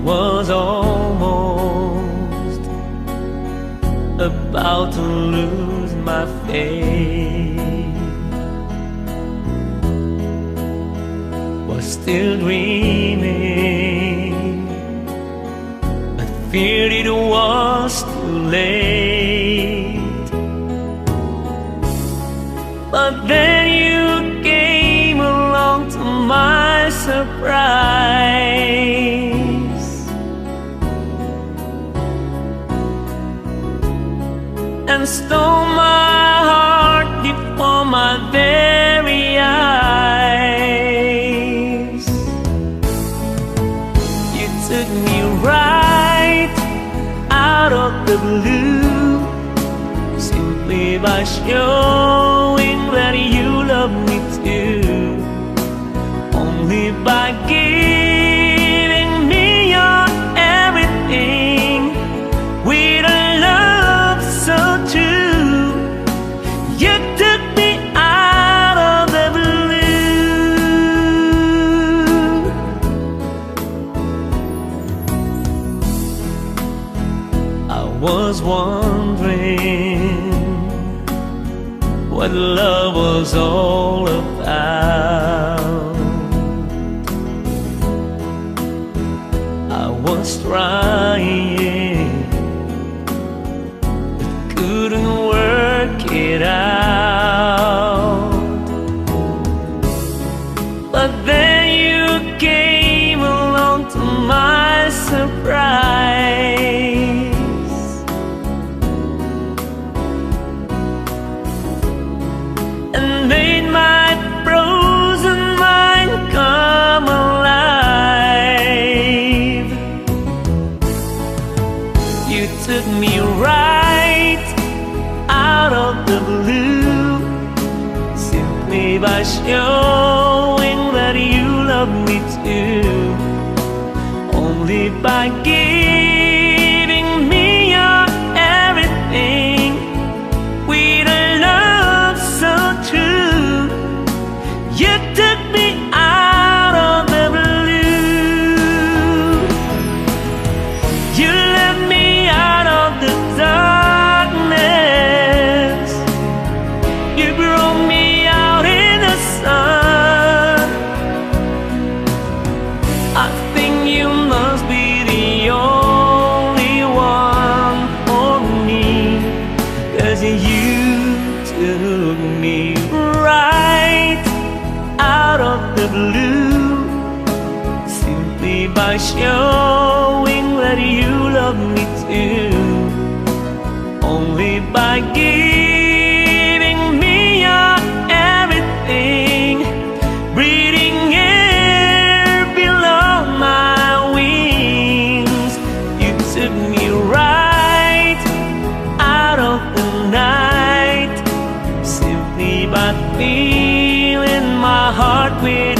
was almost about to lose my faith, was still dreaming, but feared it was too late. But then you came along to my surprise, and stole my heart before my very eyes. You took me right out of the blue, simply by showing that you love me too, only by giving me your everything with a love so true. You took me out of the blue. I was wondering what love was all about. I was trying, but couldn't work it out. But then you came along to my surprise, and made my frozen mind come alive. You took me right out of the blue, simply by showing that you love me too, only by giving me your everything with a love so true. You took me out of the blue. You let me out of the darkness. You brought me out in the sun. I think you must be the only one for me, 'cause you took me right out of the blue, simply by showing that you love me too, only by giving me your everything, breathing air below my wings. You took me right out of the night, simply by filling my heart with